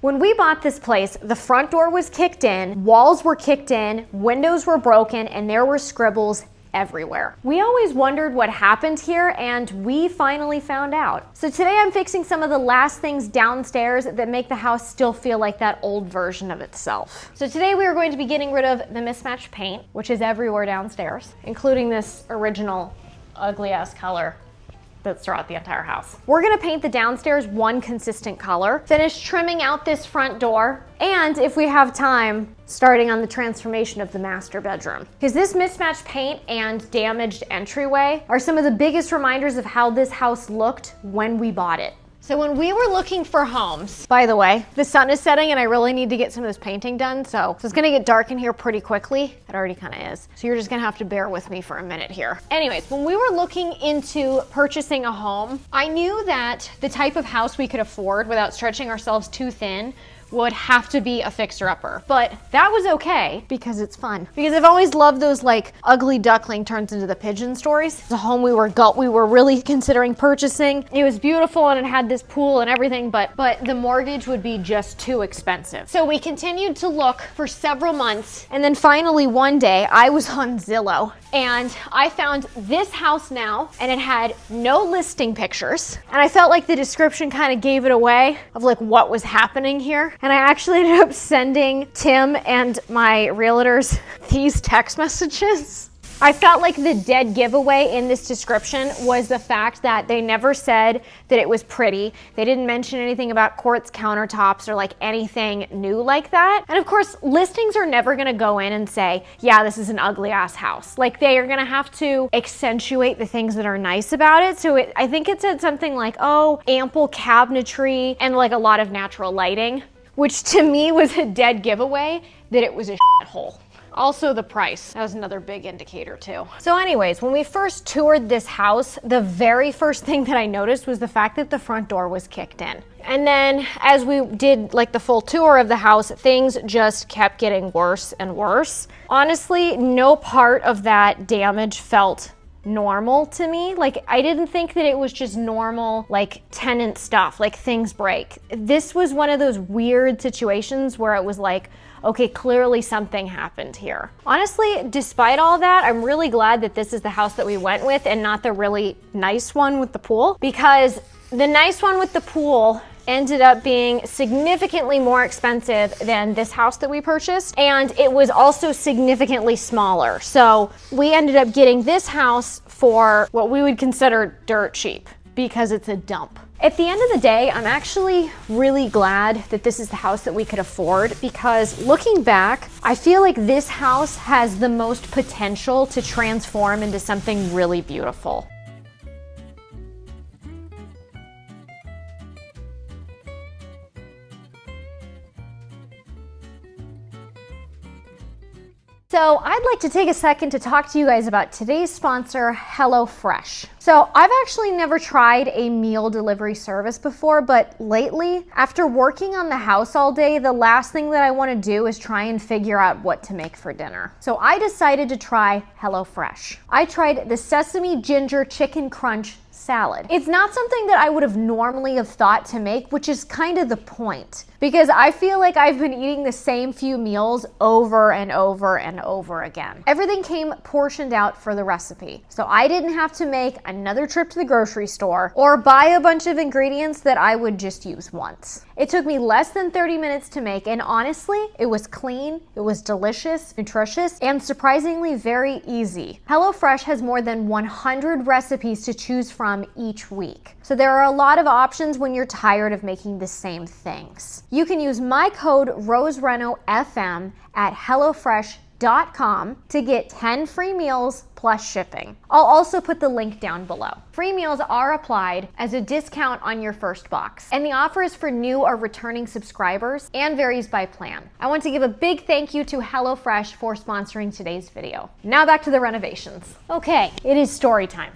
When we bought this place, the front door was kicked in, walls were kicked in, windows were broken, and there were scribbles everywhere. We always wondered what happened here, and we finally found out. So today I'm fixing some of the last things downstairs that make the house still feel like that old version of itself. So today we are going to be getting rid of the mismatched paint, which is everywhere downstairs, including this original ugly ass color that's throughout the entire house. We're gonna paint the downstairs one consistent color, finish trimming out this front door, and if we have time, starting on the transformation of the master bedroom. Because this mismatched paint and damaged entryway are some of the biggest reminders of how this house looked when we bought it. So when we were looking for homes, by the way, the sun is setting and I really need to get some of this painting done, so it's gonna get dark in here pretty quickly. It already kind of is. So you're just gonna have to bear with me for a minute here. Anyways, when we were looking into purchasing a home, I knew that the type of house we could afford without stretching ourselves too thin would have to be a fixer-upper. But that was okay because it's fun. Because I've always loved those like ugly duckling turns into the pigeon stories. The home we were really considering purchasing. It was beautiful and it had this pool and everything, but the mortgage would be just too expensive. So we continued to look for several months, and then finally one day I was on Zillow and I found this house now, and it had no listing pictures, and I felt like the description kind of gave it away of like what was happening here. And I actually ended up sending Tim and my realtors these text messages. I felt like the dead giveaway in this description was the fact that they never said that it was pretty. They didn't mention anything about quartz countertops or like anything new like that. And of course, listings are never gonna go in and say, yeah, this is an ugly ass house. Like they are gonna have to accentuate the things that are nice about it. So I think it said something like, oh, ample cabinetry and like a lot of natural lighting, which to me was a dead giveaway that it was a shithole. Also the price, that was another big indicator too. So anyways, when we first toured this house, the very first thing that I noticed was the fact that the front door was kicked in. And then as we did like the full tour of the house, things just kept getting worse and worse. Honestly, no part of that damage felt normal to me. Like I didn't think that it was just normal like tenant stuff, like things break. This was one of those weird situations where it was like, okay, clearly something happened here. Honestly, despite all that, I'm really glad that this is the house that we went with and not the really nice one with the pool, because the nice one with the pool ended up being significantly more expensive than this house that we purchased, and it was also significantly smaller. So we ended up getting this house for what we would consider dirt cheap because it's a dump. At the end of the day, I'm actually really glad that this is the house that we could afford, because looking back, I feel like this house has the most potential to transform into something really beautiful. So I'd like to take a second to talk to you guys about today's sponsor, HelloFresh. So I've actually never tried a meal delivery service before, but lately, after working on the house all day, the last thing that I want to do is try and figure out what to make for dinner. So I decided to try HelloFresh. I tried the Sesame Ginger Chicken Crunch salad. It's not something that I would have normally have thought to make, which is kind of the point, because I feel like I've been eating the same few meals over and over and over again. Everything came portioned out for the recipe, so I didn't have to make another trip to the grocery store or buy a bunch of ingredients that I would just use once. It took me less than 30 minutes to make, and honestly, it was clean, it was delicious, nutritious, and surprisingly very easy. HelloFresh has more than 100 recipes to choose from each week. So there are a lot of options when you're tired of making the same things. You can use my code RoseRenoFM at HelloFresh.com to get 10 free meals plus shipping. I'll also put the link down below. Free meals are applied as a discount on your first box, and the offer is for new or returning subscribers and varies by plan. I want to give a big thank you to HelloFresh for sponsoring today's video. Now back to the renovations. Okay, it is story time.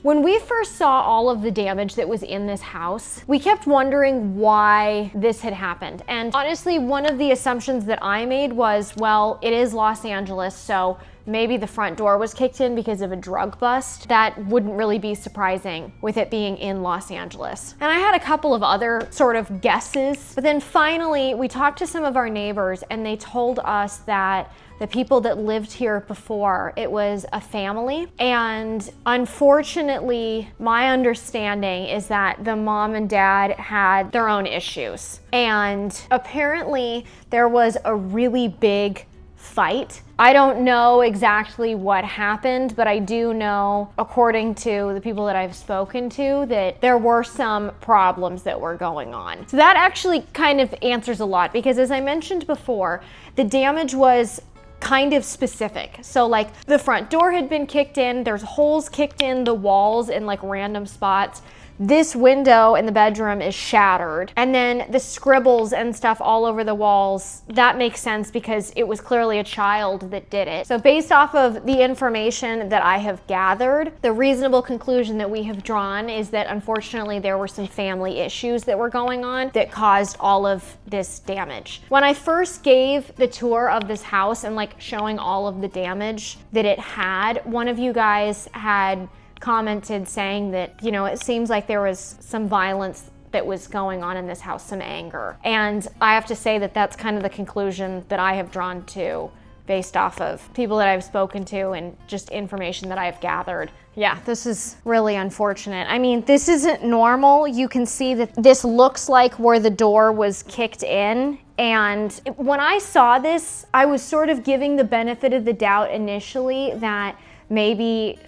When we first saw all of the damage that was in this house, we kept wondering why this had happened. And honestly, one of the assumptions that I made was, well, it is Los Angeles, so maybe the front door was kicked in because of a drug bust. That wouldn't really be surprising with it being in Los Angeles. And I had a couple of other sort of guesses, but then finally we talked to some of our neighbors and they told us that the people that lived here before, it was a family. And unfortunately, my understanding is that the mom and dad had their own issues. And apparently there was a really big fight. I don't know exactly what happened, but I do know, according to the people that I've spoken to, that there were some problems that were going on. So that actually kind of answers a lot, because as I mentioned before, the damage was kind of specific. So like the front door had been kicked in, there's holes kicked in the walls in like random spots. This window in the bedroom is shattered. And then the scribbles and stuff all over the walls, that makes sense because it was clearly a child that did it. So based off of the information that I have gathered, the reasonable conclusion that we have drawn is that unfortunately there were some family issues that were going on that caused all of this damage. When I first gave the tour of this house and like showing all of the damage that it had, one of you guys had commented saying that, you know, it seems like there was some violence that was going on in this house, some anger. And I have to say that that's kind of the conclusion that I have drawn to based off of people that I've spoken to and just information that I've gathered. Yeah, this is really unfortunate. I mean, this isn't normal. You can see that this looks like where the door was kicked in. And when I saw this, I was sort of giving the benefit of the doubt initially that maybe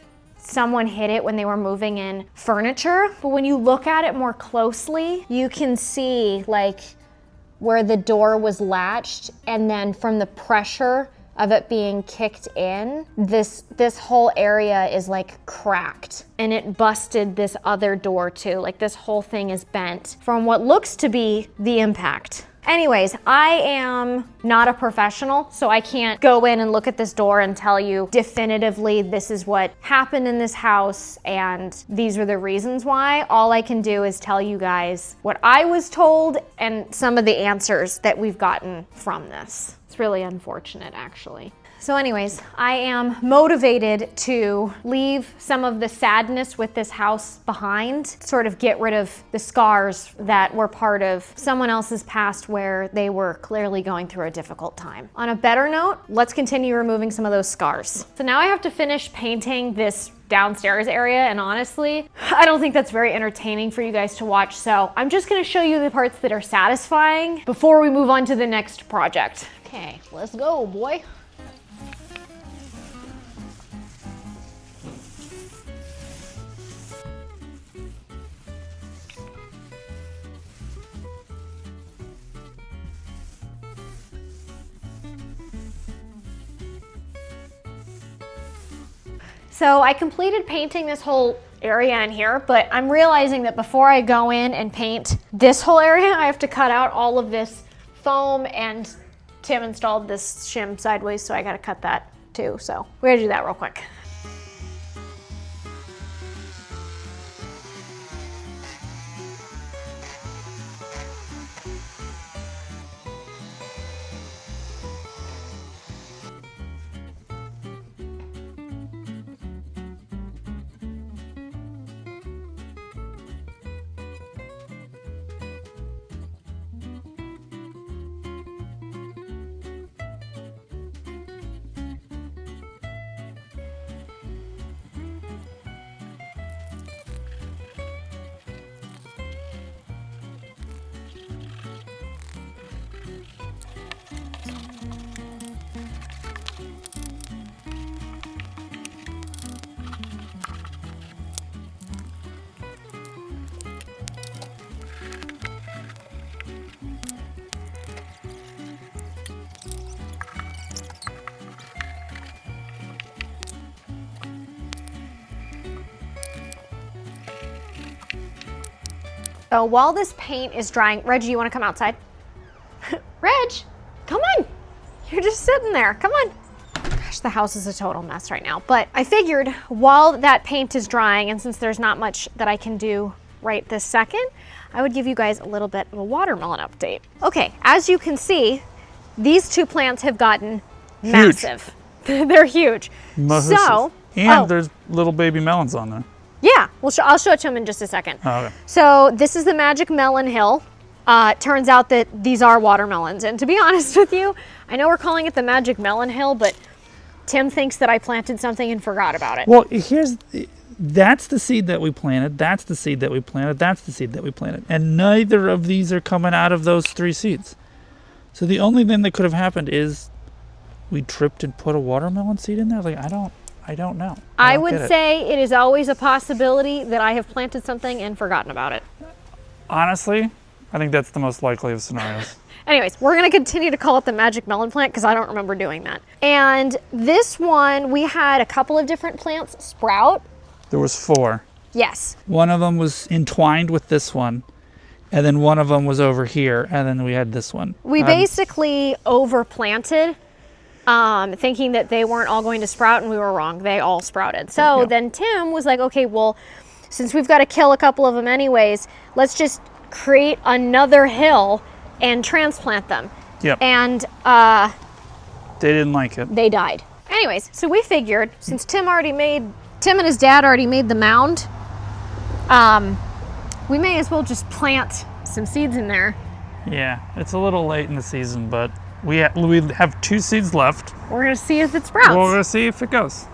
someone hit it when they were moving in furniture. But when you look at it more closely, you can see like where the door was latched, and then from the pressure of it being kicked in, this whole area is like cracked, and it busted this other door too. Like this whole thing is bent from what looks to be the impact. Anyways, I am not a professional, so I can't go in and look at this door and tell you definitively this is what happened in this house and these are the reasons why. All I can do is tell you guys what I was told and some of the answers that we've gotten from this. It's really unfortunate, actually. So anyways, I am motivated to leave some of the sadness with this house behind, sort of get rid of the scars that were part of someone else's past where they were clearly going through a difficult time. On a better note, let's continue removing some of those scars. So now I have to finish painting this downstairs area, and honestly, I don't think that's very entertaining for you guys to watch, so I'm just gonna show you the parts that are satisfying before we move on to the next project. Okay, let's go, boy. So I completed painting this whole area in here, but I'm realizing that before I go in and paint this whole area, I have to cut out all of this foam, and Tim installed this shim sideways, so I gotta cut that too. So we're gonna do that real quick. So while this paint is drying, Reggie, you wanna come outside? Reg, come on. You're just sitting there, come on. Gosh, the house is a total mess right now. But I figured while that paint is drying, and since there's not much that I can do right this second, I would give you guys a little bit of a watermelon update. Okay, as you can see, these two plants have gotten massive. They're huge. Mahooses. So, and there's little baby melons on there. yeah, I'll show it to him in just a second. Oh, okay. So this is the Magic Melon Hill. It turns out that these are watermelons. And to be honest with you, I know we're calling it the Magic Melon Hill, but Tim thinks that I planted something and forgot about it. Well, that's the seed that we planted. That's the seed that we planted. That's the seed that we planted. And neither of these are coming out of those 3 seeds. So the only thing that could have happened is we tripped and put a watermelon seed in there. Like, I don't know. I would say it is always a possibility that I have planted something and forgotten about it. Honestly, I think that's the most likely of scenarios. Anyways, we're going to continue to call it the Magic Melon plant because I don't remember doing that. And this one, we had a couple of different plants sprout. There was 4. Yes. One of them was entwined with this one, and then one of them was over here, and then we had this one. We basically overplanted, thinking that they weren't all going to sprout, and we were wrong. They all sprouted. So then Tim was like, okay, well, since we've got to kill a couple of them anyways, let's just create another hill and transplant them. Yep. And they didn't like it. they died. Anyways, so we figured since Tim and his dad already made the mound, we may as well just plant some seeds in there. Yeah, it's a little late in the season, but we have 2 seeds left. We're gonna see if it sprouts. We're gonna see if it goes.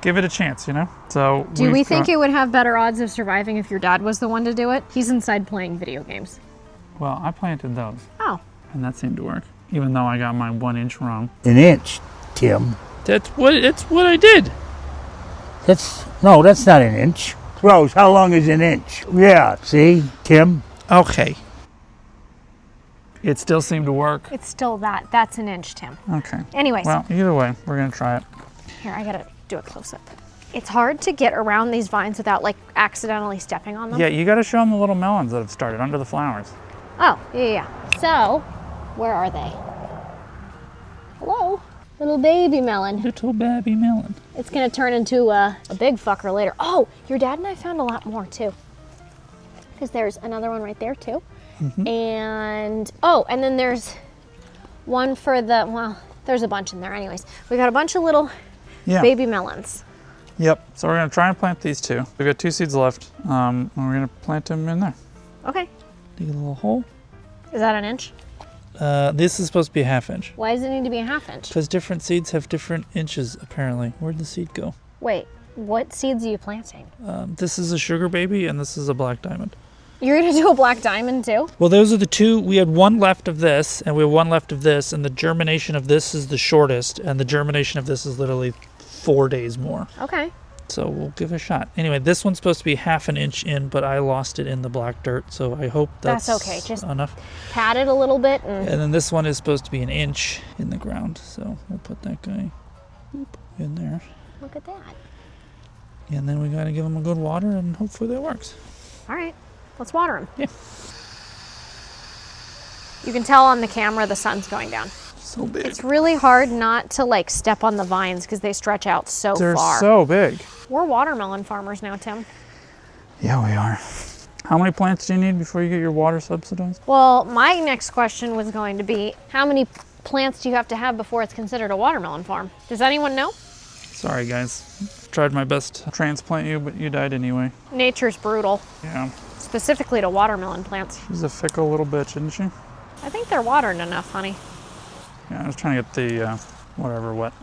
Give it a chance, you know? So Do we think it would have better odds of surviving if your dad was the one to do it? He's inside playing video games. Well, I planted those, Oh. and that seemed to work, even though I got my 1 inch wrong. An inch, Tim. It's what I did. That's not an inch. Rose, how long is an inch? Yeah, see, Tim? Okay. It still seemed to work. It's still that. That's an inch, Tim. Okay. Anyways, Well, either way, we're gonna try it. here, I gotta do a close-up. It's hard to get around these vines without like accidentally stepping on them. Yeah, you gotta show them the little melons that have started under the flowers. Oh, yeah. So, where are they? Hello? Little baby melon. Little baby melon. It's gonna turn into a big fucker later. Oh, your dad and I found a lot more too. Because there's another one right there too. And, and then there's one for there's a bunch in there anyways. We got a bunch of little baby melons. Yep, so we're gonna try and plant these 2. We've got 2 seeds left, and we're gonna plant them in there. Okay. Dig a little hole. Is that an inch? This is supposed to be a 1/2 inch. Why does it need to be a 1/2 inch? Because different seeds have different inches, apparently. Where'd the seed go? Wait, what seeds are you planting? This is a sugar baby, and this is a black diamond. You're gonna do a black diamond too? Well, those are the 2. We had 1 left of this, and we have 1 left of this, and the germination of this is the shortest, and the germination of this is literally 4 days more. Okay. So we'll give it a shot. Anyway, this one's supposed to be 1/2 inch in, but I lost it in the black dirt, so I hope that's okay. Just enough. pat it a little bit And then this one is supposed to be 1 inch in the ground, so we'll put that guy in there. look at that. And then we gotta give them a good water, and hopefully that works. All right, let's water them. Yeah. You can tell on the camera the sun's going down. So big. It's really hard not to like step on the vines because they stretch out so They're far. so big. We're watermelon farmers now, Tim. Yeah, we are. How many plants do you need before you get your water subsidized? Well, my next question was going to be, how many plants do you have to have before it's considered a watermelon farm? Does anyone know? Sorry, guys. Tried my best to transplant you, but you died anyway. Nature's brutal, Yeah. specifically to watermelon plants. She's a fickle little bitch, isn't she? I think they're watered enough, honey. Yeah, I was trying to get the whatever wet.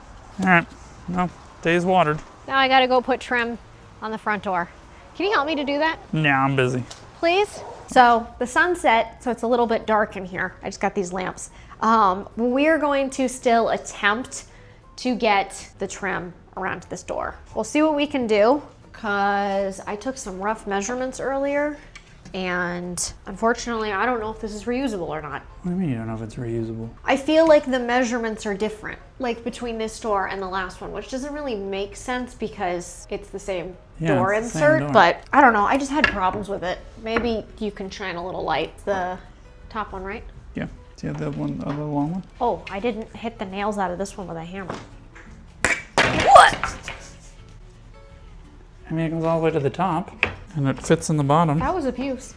All right. Well, day's watered. Now I gotta go put trim on the front door. Can you help me to do that, Nah, I'm busy. please? So the sun set, so it's a little bit dark in here. I just got these lamps. We're going to still attempt to get the trim around this door. We'll see what we can do, because I took some rough measurements earlier, and unfortunately, I don't know if this is reusable or not. What do you mean you don't know if it's reusable? I feel like the measurements are different, like between this door and the last one, which doesn't really make sense because it's the same door it's the same insert, door. but I don't know. I just had problems with it. Maybe you can shine a little light. The top one, right? Yeah. Do you have the one, the long one? Oh, I didn't hit the nails out of this one with a hammer. What? I mean, it goes all the way to the top, and it fits in the bottom. That was abuse.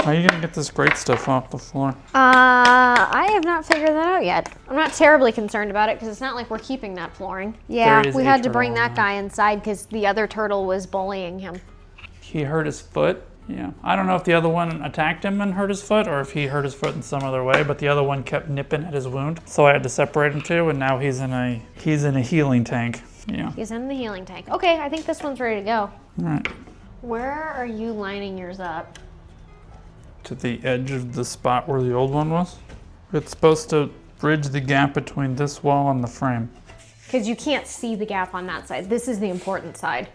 How are you gonna get this great stuff off the floor? I have not figured that out yet. I'm not terribly concerned about it because it's not like we're keeping that flooring. Yeah, There is we a had to turtle bring on that there. guy inside because the other turtle was bullying him. He hurt his foot. Yeah, I don't know if the other one attacked him and hurt his foot or if he hurt his foot in some other way, but the other one kept nipping at his wound. So I had to separate him two, and now he's in a healing tank. Yeah. He's in the healing tank. Okay, I think this one's ready to go. All right. Where are you lining yours up? To the edge of the spot where the old one was. It's supposed to bridge the gap between this wall and the frame. Because you can't see the gap on that side. This is the important side.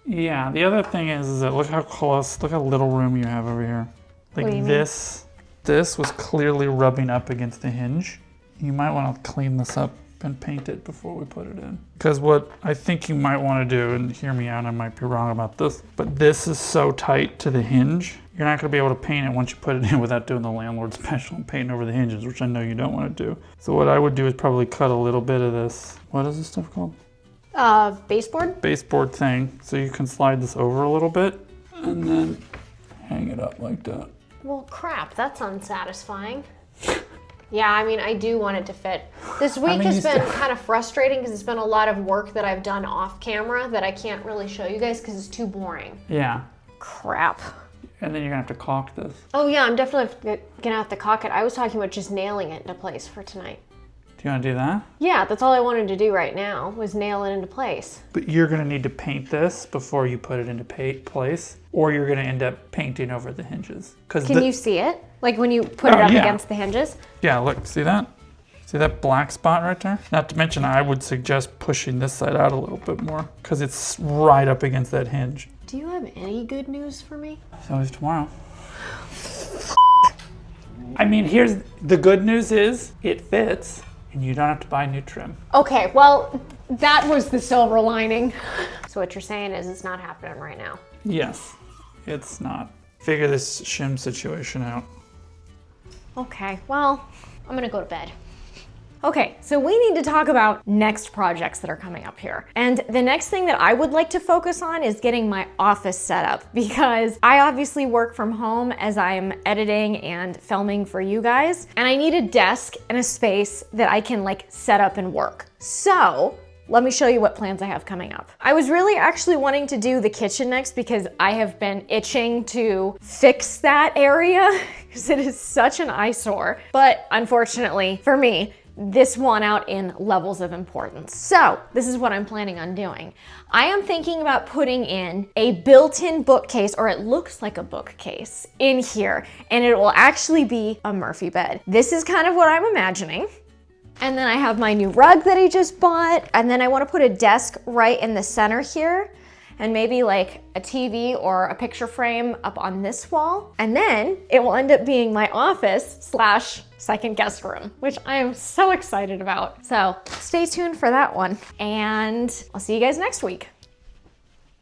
Yeah, the other thing is that look how close, look how little room you have over here. Like What do you mean? this was clearly rubbing up against the hinge. You might want to clean this up and paint it before we put it in. Because what I think you might want to do, and hear me out, I might be wrong about this, but this is so tight to the hinge, you're not going to be able to paint it once you put it in without doing the landlord special and painting over the hinges, which I know you don't want to do. So what I would do is probably cut a little bit of this. What is this stuff called? Baseboard? Baseboard thing, so you can slide this over a little bit and then hang it up like that. Well, crap, that's unsatisfying. Yeah, I mean, I do want it to fit. This week has been kind of frustrating because it's been a lot of work that I've done off camera that I can't really show you guys because it's too boring. Yeah, Crap. and then you're gonna have to caulk this. Oh yeah, I'm definitely gonna have to caulk it. I was talking about just nailing it into place for tonight. Do you wanna do that? Yeah, that's all I wanted to do right now was nail it into place. But you're gonna need to paint this before you put it into place, or you're gonna end up painting over the hinges. Can you see it? Like when you put it Oh, up yeah. against the hinges? Yeah, look, see that? See that black spot right there? Not to mention, I would suggest pushing this side out a little bit more because it's right up against that hinge. Do you have any good news for me? So is tomorrow. I mean, here's the good news is it fits and you don't have to buy new trim. Okay, well, that was the silver lining. So what you're saying is it's not happening right now. Yes, it's not. Figure this shim situation out. Okay, well, I'm gonna go to bed. Okay, so we need to talk about next projects that are coming up here. And the next thing that I would like to focus on is getting my office set up because I obviously work from home as I'm editing and filming for you guys. And I need a desk and a space that I can like set up and work. So let me show you what plans I have coming up. I was really actually wanting to do the kitchen next because I have been itching to fix that area because it is such an eyesore. But unfortunately for me, this won out in levels of importance. So this is what I'm planning on doing. I am thinking about putting in a built-in bookcase, or it looks like a bookcase in here, and it will actually be a Murphy bed. This is kind of what I'm imagining. And then I have my new rug that I just bought. And then I want to put a desk right in the center here and maybe like a TV or a picture frame up on this wall. And then it will end up being my office / second guest room, which I am so excited about. So stay tuned for that one. And I'll see you guys next week.